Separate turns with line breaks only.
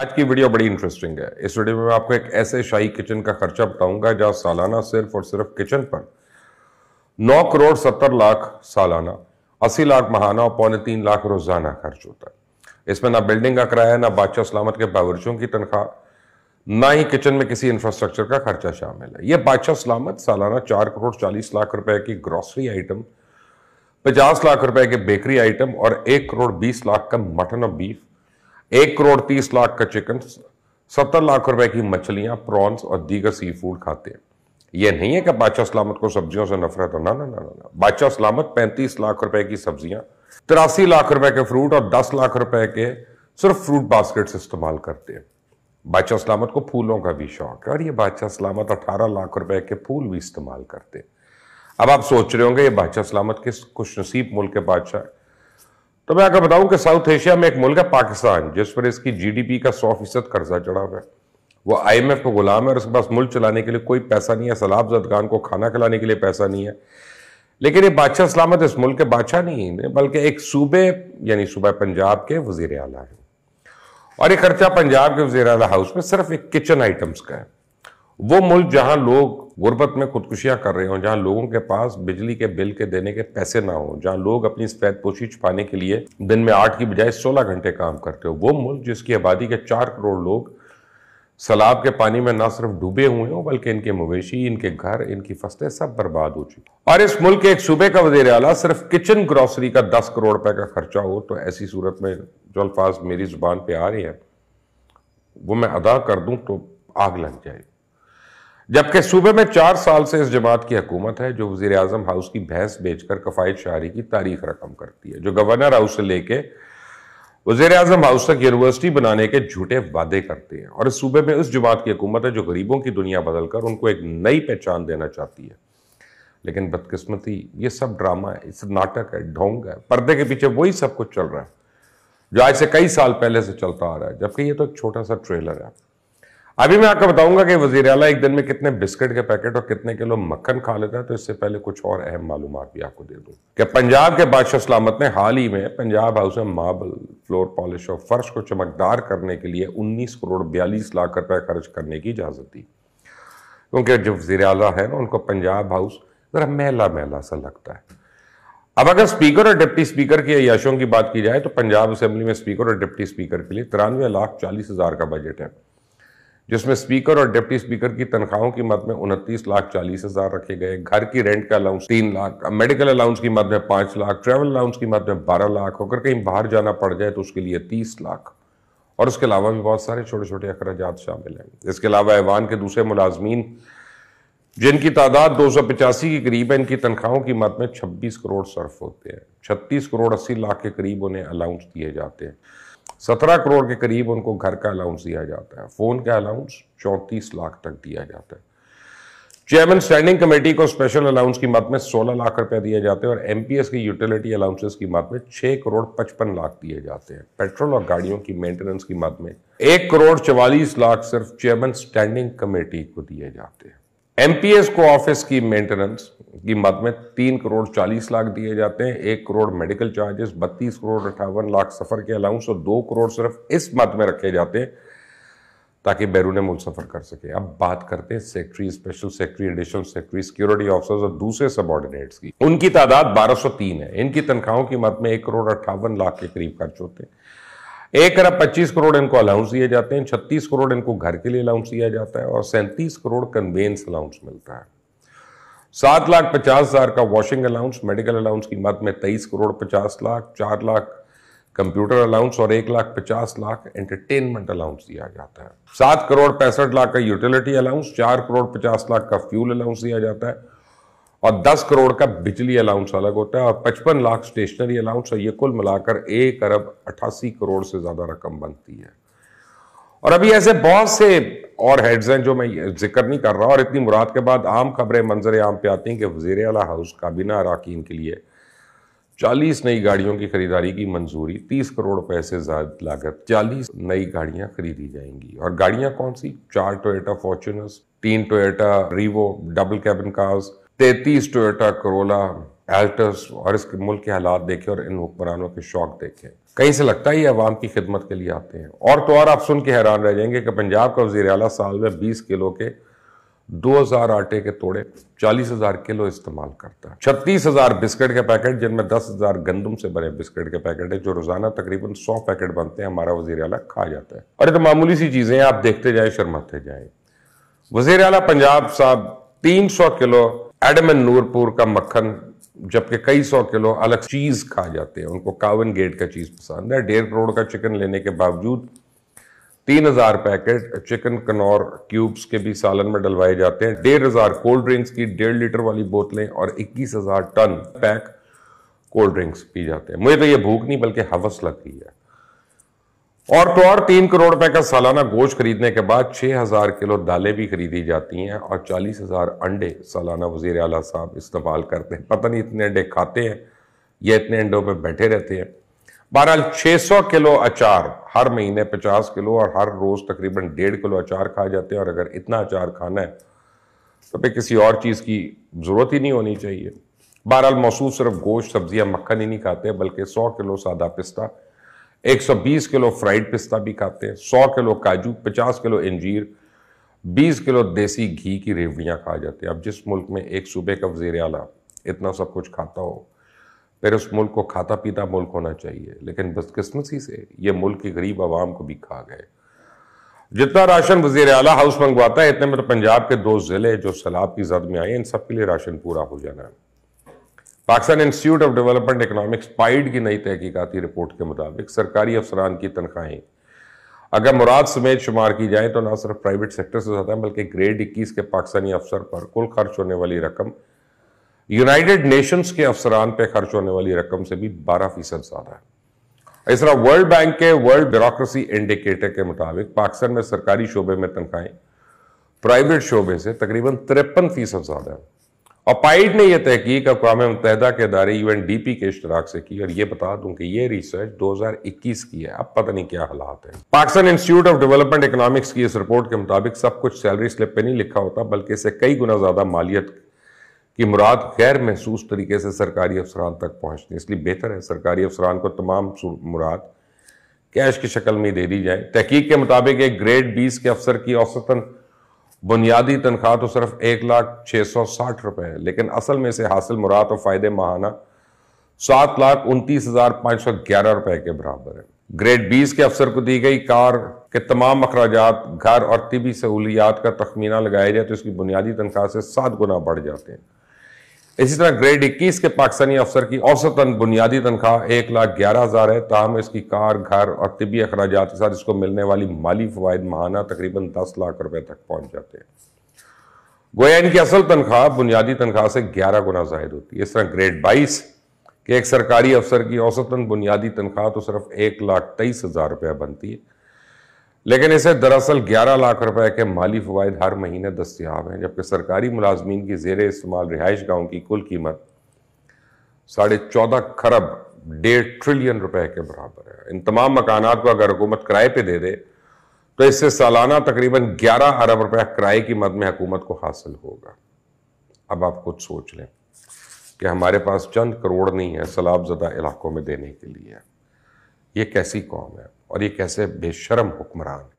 आज की वीडियो बड़ी इंटरेस्टिंग है। इस वीडियो में मैं आपको एक ऐसे शाही किचन का खर्चा बताऊंगा जहां सालाना सिर्फ और सिर्फ किचन पर 9 करोड़ 70 लाख सालाना, 80 लाख महाना और 2.25 लाख रोजाना खर्च होता है। इसमें ना बिल्डिंग का किराया, ना बादशाह सलामत के बावर्चियों की तनख्वाह, ना ही किचन में किसी इंफ्रास्ट्रक्चर का खर्चा शामिल है। यह बादशाह सलामत सालाना 4 करोड़ 40 लाख रुपए की ग्रोसरी आइटम, 50 लाख रुपए के बेकरी आइटम और 1 करोड़ 20 लाख का मटन और बीफ, 1 करोड़ 30 लाख का चिकन, 70 लाख रुपए की मछलियां, प्रॉन्स और दीगर सी फूड खाते हैं। यह नहीं है कि बादशाह सलामत को सब्जियों से नफरत हो, ना ना ना ना। बादशाह सलामत 35 लाख रुपए की सब्जियां, 83 लाख रुपए के फ्रूट और 10 लाख रुपए के सिर्फ फ्रूट बास्केट्स इस्तेमाल करते हैं। बादशाह सलामत को फूलों का भी शौक है और ये बादशाह सलामत 18 लाख रुपए के फूल भी इस्तेमाल करते हैं। अब आप सोच रहे होंगे ये बादशाह सलामत किस खुशनसीब मुल्क के बादशाह है। तो मैं आपको बताऊं कि साउथ एशिया में एक मुल्क है पाकिस्तान, जिस पर इसकी जीडीपी का 100% कर्जा चढ़ा हुआ है। वो आईएमएफ को गुलाम है और उसके पास मुल्क चलाने के लिए कोई पैसा नहीं है, सलाब जदगान को खाना खिलाने के लिए पैसा नहीं है। लेकिन ये बादशाह सलामत इस मुल्क के बादशाह नहीं है, बल्कि एक सूबे यानी सूबा पंजाब के वजीर आला है। और ये खर्चा पंजाब के वजीर आला हाउस में सिर्फ एक किचन आइटम्स का है। वो मुल्क जहां लोग गुर्बत में खुदकुशियां कर रहे हों, जहां लोगों के पास बिजली के बिल के देने के पैसे ना हो, जहां लोग अपनी सफेद पोशी छुपाने के लिए दिन में 8 की बजाय 16 घंटे काम करते हो, वो मुल्क जिसकी आबादी के 4 करोड़ लोग सैलाब के पानी में ना सिर्फ डूबे हुए हों, बल्कि इनके मवेशी, इनके घर, इनकी फसलें सब बर्बाद हो चुकी। और इस मुल्क के एक सूबे का वजीर आला सिर्फ किचन ग्रोसरी का 10 करोड़ रुपए का खर्चा हो, तो ऐसी सूरत में जो अल्फाज मेरी जुबान पे आ रही है वो मैं अदा कर दूं तो आग लग जाए। जबकि सूबे में 4 साल से इस जमात की हुकूमत है जो वजीर आजम हाउस की भैंस बेचकर कफायत शाहरी की तारीख रकम करती है, जो गवर्नर हाउस से लेके वजीर आजम हाउस तक यूनिवर्सिटी बनाने के झूठे वादे करते हैं। और इस सूबे में उस जमात की हुकूमत है जो गरीबों की दुनिया बदलकर उनको एक नई पहचान देना चाहती है। लेकिन बदकिस्मती ये सब ड्रामा है, इस नाटक है, ढोंग है। पर्दे के पीछे वही सब कुछ चल रहा है जो आज से कई साल पहले से चलता आ रहा है, जबकि ये तो एक छोटा सा ट्रेलर है। अभी मैं आपको बताऊंगा कि वजीर आला एक दिन में कितने बिस्किट के पैकेट और कितने किलो मक्खन खा लेता है। तो इससे पहले कुछ और अहम मालूमात भी आपको दे दूं कि पंजाब के बादशाह सलामत ने हाल ही में पंजाब हाउस में मार्बल, फ्लोर पॉलिश और फर्श को चमकदार करने के लिए 19 करोड़ 42 लाख रुपए खर्च करने की इजाजत दी। क्योंकि जो वजीर आला है ना, उनको पंजाब हाउस जरा मैला मैला सा लगता है। अब अगर स्पीकर और डिप्टी स्पीकर की अय्याशों की बात की जाए तो पंजाब असेंबली में स्पीकर और डिप्टी स्पीकर के लिए 93,40,000 का बजट है, जिसमें स्पीकर और डिप्टी स्पीकर की तनख्वाहों की मद में 29,40,000 रखे गए। घर की रेंट का अलाउंस 3 लाख, मेडिकल अलाउंस की मद में 5 लाख, ट्रैवल अलाउंस की मद में 12 लाख, अगर कहीं बाहर जाना पड़ जाए तो उसके लिए 30 लाख। और उसके अलावा भी बहुत सारे छोटे छोटे अखराजात शामिल हैं। इसके अलावा ऐवान के दूसरे मुलाजमीन जिनकी तादाद 285 के करीब है, इनकी तनख्वाहों की मद में 26 करोड़ सर्फ होते हैं। 36 करोड़ 80 लाख के करीब उन्हें अलाउंस दिए जाते हैं। 17 करोड़ के करीब उनको घर का अलाउंस दिया जाता है। फोन का अलाउंस 34 लाख तक दिया जाता है। चेयरमैन स्टैंडिंग कमेटी को स्पेशल अलाउंस की मद में 16 लाख रुपए दिए जाते हैं और एमपीएस की यूटिलिटी अलाउंसेस की मद में 6 करोड़ 55 लाख दिए जाते हैं। पेट्रोल और गाड़ियों की मेंटेनेंस की मद में 1 करोड़ 44 लाख सिर्फ चेयरमैन स्टैंडिंग कमेटी को दिए जाते हैं। एमपीएस को ऑफिस की मेंटेनेंस की मद में 3 करोड़ 40 लाख दिए जाते हैं। 1 करोड़ मेडिकल चार्जेस, 32 करोड़ 58 लाख सफर के अलाउंस और 2 करोड़ सिर्फ इस मद में रखे जाते हैं ताकि बैरून मुल्क सफर कर सके। अब बात करते हैं secretary, special secretary, additional secretary, security officers और दूसरे सबऑर्डिनेट्स की। उनकी तादाद 1203 है। इनकी तनख्वाहों की मद में 1 करोड़ 58 लाख के करीब खर्च होते हैं। 1 अरब 25 करोड़ इनको अलाउंस दिए जाते हैं। 36 करोड़ इनको घर के लिए अलाउंस दिया जाता है और 37 करोड़ कन्वेंस अलाउंस मिलता है। 7,50,000 का वॉशिंग अलाउंस, मेडिकल अलाउंस की मद में 23 करोड़ 50 लाख, 4 लाख कंप्यूटर अलाउंस और 1,50,000 लाख एंटरटेनमेंट अलाउंस दिया जाता है। 7 करोड़ 65 लाख का यूटिलिटी अलाउंस, 4 करोड़ 50 लाख का फ्यूल अलाउंस दिया जाता है और 10 करोड़ का बिजली अलाउंस अलग होता है और 55 लाख स्टेशनरी अलाउंस। और ये कुल मिलाकर 1 अरब 88 करोड़ से ज्यादा रकम बनती है। और अभी ऐसे बहुत से और हेड्स हैं जो मैं जिक्र नहीं कर रहा। और इतनी मुराद के बाद आम खबरें मंजर आम पे आती हैं कि वजीर आला हाउस काबीना अरकान के लिए 40 नई गाड़ियों की खरीदारी की मंजूरी, 30 करोड़ रुपए से ज्यादा लागत 40 नई गाड़ियां खरीदी जाएंगी। और गाड़ियां कौन सी? 4 Toyota Fortuners, 3 Toyota Revo double cabin cars, 33 Toyota Corolla Altis. और इसके मुल्क के हालात देखें और इन हुक्मरानों के शौक देखें। कहीं से लगता है ये अवाम की खिदमत के लिए आते हैं। और तो और आप सुन के हैरान रह जाएंगे कि पंजाब का वज़ीर आला साल में 20 किलो के 2000 आटे के तोड़े 40,000 किलो इस्तेमाल करता है। 36,000 बिस्किट के पैकेट, जिनमें 10,000 गंदम से बने बिस्किट के पैकेट है, जो रोजाना तकरीबन 100 पैकेट बनते हैं, हमारा वज़ीर आला खा जाता है। और ये तो मामूली सी चीजें हैं, आप देखते जाए शर्माते जाए। वज़ीर आला पंजाब साहब 300 किलो एडमन नूरपुर का मक्खन, जबकि कई 100 किलो अलग चीज खा जाते हैं। उनको कावन गेट का चीज पसंद है। 1.5 करोड़ का चिकन लेने के बावजूद 3,000 पैकेट चिकन कनौर क्यूब्स के भी सालन में डलवाए जाते हैं। 1,500 कोल्ड ड्रिंक्स की 1.5 लीटर वाली बोतलें और 21,000 टन पैक कोल्ड ड्रिंक्स पी जाते हैं। मुझे तो ये भूख नहीं बल्कि हवस लग रही है। और तो और 3 करोड़ रुपए का सालाना गोश्त खरीदने के बाद 6,000 किलो दालें भी खरीदी जाती हैं और 40,000 अंडे सालाना वज़ीर आला साहब इस्तेमाल करते हैं। पता नहीं इतने अंडे खाते हैं या इतने अंडों में बैठे रहते हैं। बहरहाल 600 किलो अचार हर महीने, 50 किलो और हर रोज तकरीबन 1.5 किलो अचार खा जाते हैं। और अगर इतना अचार खाना है तो फिर किसी और चीज़ की ज़रूरत ही नहीं होनी चाहिए। बहरहाल मौसूफ सिर्फ गोश्त, सब्जियां, मक्खन ही नहीं खाते बल्कि 100 किलो सादा पिस्ता, 120 किलो फ्राइड पिस्ता भी खाते हैं, 100 किलो काजू, 50 किलो इंजीर, 20 किलो देसी घी की रेवड़ियाँ खा जाते हैं। अब जिस मुल्क में एक सूबे का वज़ीर आला इतना सब कुछ खाता हो, फिर उस मुल्क को खाता पीता मुल्क होना चाहिए। लेकिन बदकिस्मती से ये मुल्क की गरीब आवाम को भी खा गए। जितना राशन वज़ीर आला हाउस मंगवाता है, इतने में तो पंजाब के 2 जिले जो सैलाब की जद में आए, इन सब के लिए राशन पूरा हो जाना है। Pakistan institute of development economics pied की नई तहकीकाती रिपोर्ट के मुताबिक सरकारी अफसरान की तनख्वाहें अगर मुराद समेत शुमार की जाए तो न सिर्फ प्राइवेट सेक्टर से ज़्यादा बल्कि ग्रेड 21 के पाकिस्तानी अफसर पर कुल खर्च होने वाली रकम यूनाइटेड नेशंस के अफसरान पर खर्च होने वाली रकम से भी 12% ज़्यादा है। इस तरह वर्ल्ड बैंक के वर्ल्ड ब्यूरोक्रेसी इंडिकेटर के मुताबिक पाकिस्तान में सरकारी शोबे में तनख्वाहें प्राइवेट शोबे से तकरीबन 53% ज़्यादा है। और पाइड ने यह तहकीक अक़वाम मुत्तहिदा के इदारे UNDP के इश्तराक से की। और ये बता दूं कि यह रिसर्च 2021 की है, अब पता नहीं क्या हालात है। Pakistan institute of development economics की इस रिपोर्ट के मुताबिक सब कुछ सैलरी स्लिप पे नहीं लिखा होता, बल्कि इससे कई गुना ज्यादा मालियत की मुराद गैर महसूस तरीके से सरकारी अफसरान तक पहुंचती है। इसलिए बेहतर है सरकारी अफसरान को तमाम मुराद कैश की शक्ल में दे दी जाए। तहकीक के मुताबिक एक ग्रेड 20 के अफसर की औसतन बुनियादी तनख्वाह तो सिर्फ 1,660,000 रुपए है, लेकिन असल में से हासिल मुराद और फायदे माहाना 7,29,511 रुपए के बराबर है। ग्रेड 20 के अफसर को दी गई कार के तमाम अखराजात, घर और तिबी सहूलियात का तखमीना लगाया जाए तो इसकी बुनियादी तनख्वाह से 7 गुना बढ़ जाते हैं। इसी तरह ग्रेड 21 के पाकिस्तानी अफसर की औसतन बुनियादी तनख्वाह 1,11,000 है, ताहम इसकी कार, घर और तिबी अखराजात के साथ इसको मिलने वाली माली फवायद माहाना तकरीबन 10 लाख रुपए तक पहुंच जाते हैं। गोया इनकी असल तनख्वाह बुनियादी तनख्वाह से 11 गुना जायद होती है। इस तरह ग्रेड 22 के एक सरकारी अफसर की औसतन बुनियादी तनख्वाह तो सिर्फ 1,23,000 रुपया बनती है, लेकिन इसे दरअसल 11 लाख रुपए के माली फवायद हर महीने दस्तियाब हैं। जबकि सरकारी मुलाजमीन की जेर इस्तेमाल रिहाइश गाहों की कुल कीमत 14.5 खरब 1.5 ट्रिलियन रुपए के बराबर है। इन तमाम मकानात को अगर हुकूमत किराए पे दे दे तो इससे सालाना तकरीबन 11 अरब रुपए किराए की मद में हुकूमत को हासिल होगा। अब आप खुद सोच लें कि हमारे पास चंद करोड़ नहीं है सैलाबज़दा इलाकों में देने के लिए। ये कैसी कौम है और ये कैसे बेशर्म हुक्मरान।